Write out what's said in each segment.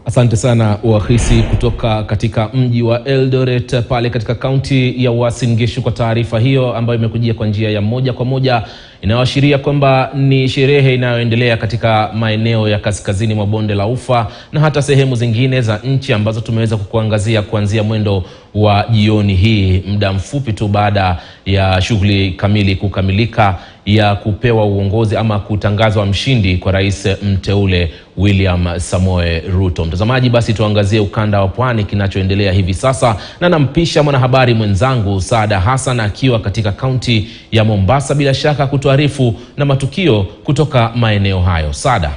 Asante sana Urais kutoka katika mji wa Eldoret pale katika kaunti ya Uasin Gishu kwa taarifa hiyo ambayo imekujia kwa njia ya moja kwa moja, inayoashiria kwamba ni sherehe inayoendelea katika maeneo ya kaskazini mwa bonde la Ufa na hata sehemu zingine za nchi ambazo tumeweza kukuangazia kuanzia mwendo wa jioni hii, muda mfupi tu baada ya shughuli kamili kukamilika ya kupewa uongozi ama kutangazwa mshindi kwa rais mteule William Samoei Ruto. Mtazamaji, basi tuangazie ukanda wa pwani kinachoendelea hivi sasa, na nampisha mwanahabari mwenzangu Saada Hassan akiwa katika kaunti ya Mombasa, bila shaka kutuarifu na matukio kutoka maeneo hayo. Saada.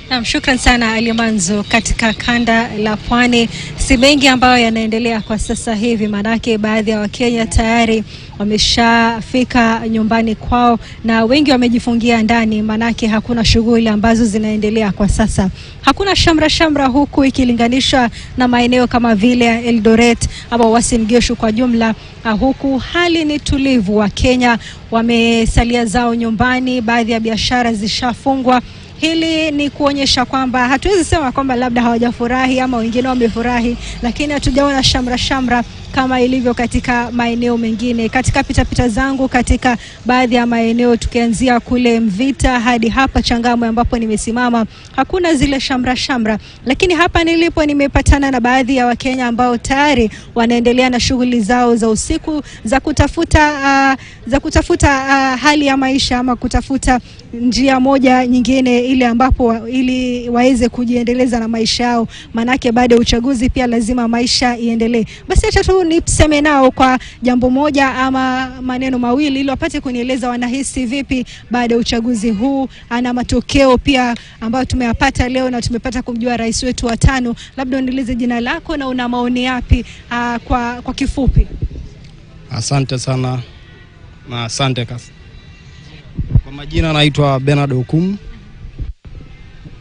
Naam, shukran sana Alimanzo. Katika kanda la pwani si mengi ambayo yanaendelea kwa sasa hivi, manake baadhi ya Wakenya tayari wameshafika nyumbani kwao na wengi wamejifungia ndani, manake hakuna shughuli ambazo zinaendelea kwa sasa. Hakuna shamra huku ikilinganishwa na maeneo kama vile Eldoret ama Uasin Gishu kwa jumla. Huku hali ni tulivu, Wakenya wamesalia zao nyumbani, baadhi ya biashara zishafungwa. Hili ni kuonyesha kwamba hatuwezi sema kwamba labda hawajafurahi ama wengine wamefurahi, lakini hatujaona shamra kama ilivyo katika maeneo mengine. Katika pitapita zangu katika baadhi ya maeneo, tukianzia kule Mvita hadi hapa Changamwe ambapo nimesimama, hakuna zile shamra, lakini hapa nilipo nimepatana na baadhi ya Wakenya ambao tayari wanaendelea na shughuli zao za usiku za kutafuta hali ya maisha ama kutafuta njia moja nyingine ile ambapo ili waweze kujiendeleza na maisha yao, manake baada ya uchaguzi pia lazima maisha iendelee. Basi acha tu niseme nao kwa jambo moja ama maneno mawili ili wapate kunieleza wanahisi vipi baada ya uchaguzi huu na matokeo pia ambayo tumeyapata leo, na tumepata kumjua rais wetu wa 5. Labda unieleze jina lako na una maoni yapi kwa kifupi. Asante sana na asante kasi. Kwa majina naitwa Bernard Okumu,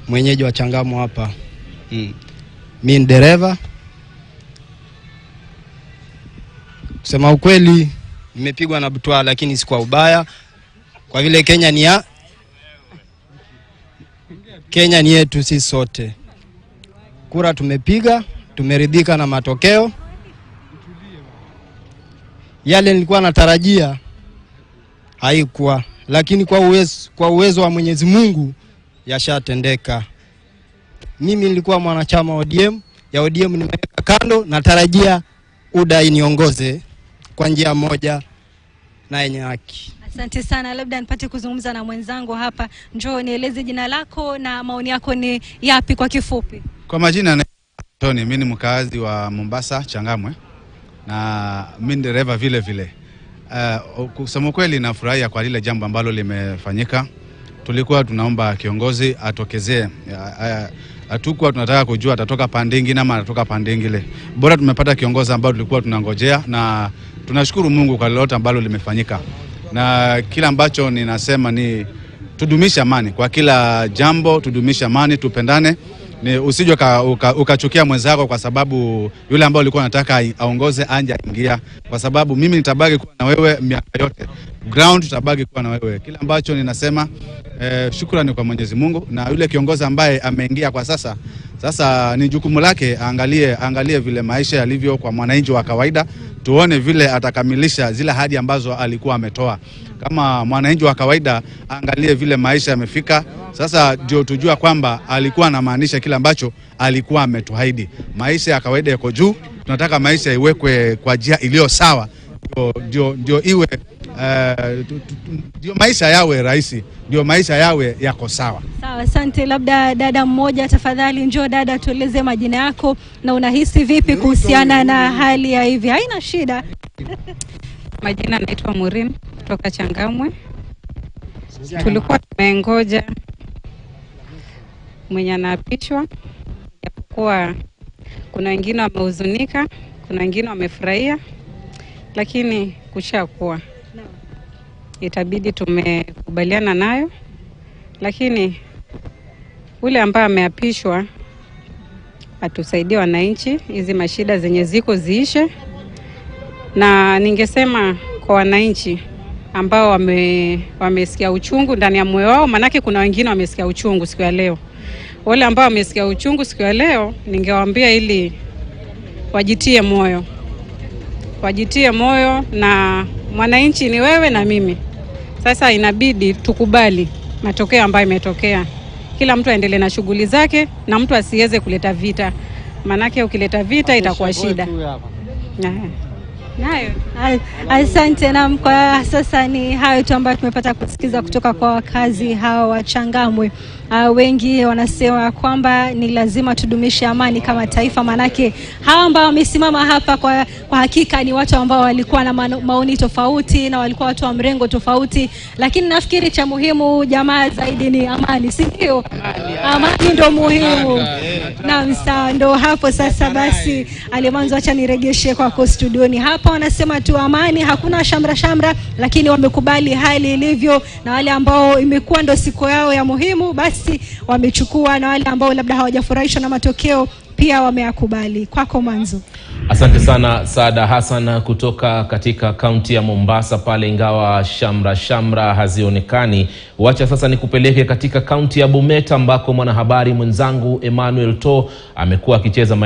mwenyeji wa Changamwe hapa. Mimi ni dereva. Kusema ukweli nimepigwa na butwa, lakini si kwa ubaya, kwa vile Kenya ni yetu sisi sote. Kura tumepiga, tumeridhika na matokeo. Yale nilikuwa natarajia haikuwa, lakini kwa uwezo wa Mwenyezi Mungu yashatendeka. Mimi nilikuwa mwanachama wa ODM, nimeweka kando, natarajia UDA iniongoze kwa njia moja na yenye haki. Asante sana. Labda nipate kuzungumza na mwenzangu hapa. Njoo nieleze jina lako na maoni yako ni yapi kwa kifupi. Kwa majina na Tony, mimi ni mkazi wa Mombasa Changamwe na mimi dereva vile. Kusema kweli nafurahia kwa lile jambo ambalo limefanyika. Tulikuwa tunaomba kiongozi atokezee. Hatukuwa tunataka kujua atatoka pande nyingine ama atatoka pande nyingine. Bora tumepata kiongozi ambao tulikuwa tunangojea, na tunashukuru Mungu kwa lolote ambalo limefanyika. Na kila ambacho ninasema ni tudumisha amani kwa kila jambo, tudumisha amani, tupendane. Ni usije ukachukia mwenzako kwa sababu yule ambao ulikuwa unataka aongoze anje aingia, kwa sababu mimi nitabaki kuwa na wewe miaka yote. Ground tutabaki kuwa na wewe. Kila ambacho ninasema shukrani kwa Mwenyezi Mungu, na yule kiongozi ambaye ameingia kwa sasa ni jukumu lake angalie vile maisha yalivyo kwa mwananchi wa kawaida, tuone vile atakamilisha zile ahadi ambazo alikuwa ametoa. Kama mwananchi wa kawaida angalie vile maisha yamefika, sasa ndio tujua kwamba alikuwa anamaanisha kile ambacho alikuwa ametuahidi. Maisha ya kawaida yako juu, tunataka maisha iwekwe kwa njia iliyo sawa, ndio iwe ndio maisha yawe rahisi, ndio maisha yawe yako sawa. Sawa, asante. Labda dada mmoja tafadhali, njoo dada, tueleze majina yako na unahisi vipi kuhusiana na hali ya hivi. Haina shida. Majina naitwa Murin kutoka Changamwe. Tulikuwa tumengoja mwenye anaapishwa, japokuwa kuna wengine wamehuzunika, kuna wengine wamefurahia, lakini kushakuwa itabidi tumekubaliana nayo. Lakini ule ambaye ameapishwa atusaidie wananchi, hizi mashida zenye ziko ziishe. Na ningesema kwa wananchi ambao wamesikia uchungu ndani ya moyo wao, manake kuna wengine wamesikia uchungu siku ya leo. Wale ambao wamesikia uchungu siku ya leo, ningewaambia ili wajitie moyo. Wajitie moyo, na mwananchi ni wewe na mimi. Sasa inabidi tukubali matokeo ambayo imetokea. Kila mtu aendelee na shughuli zake na mtu asiweze kuleta vita. Manake ukileta vita itakuwa shida. Nayo. Asante. Na kwa sasa ni hayo tu ambayo tumepata kusikiza kutoka kwa wakazi hao wa Changamwe. Wengi wanasema kwamba ni lazima tudumishe amani kama taifa, manake hao ambao wamesimama hapa kwa hakika ni watu ambao walikuwa na maoni tofauti na walikuwa watu wa mrengo tofauti, lakini nafikiri cha muhimu jamaa zaidi ni amani, si ndio? Amani ndio muhimu. Na sawa, ndio hapo sasa. Basi Alimanzo, acha niregeshe kwako studioni. Hapa wanasema tu amani, hakuna shamra, lakini wamekubali hali ilivyo, na wale ambao imekuwa ndo siku yao ya muhimu basi wamechukua, na wale ambao labda hawajafurahishwa na matokeo pia wameyakubali. Kwako Manzo. Asante sana Saada Hassan kutoka katika kaunti ya Mombasa pale, ingawa shamra hazionekani. Wacha sasa nikupeleke katika kaunti ya Bomet ambako mwanahabari mwenzangu Emmanuel To amekuwa akicheza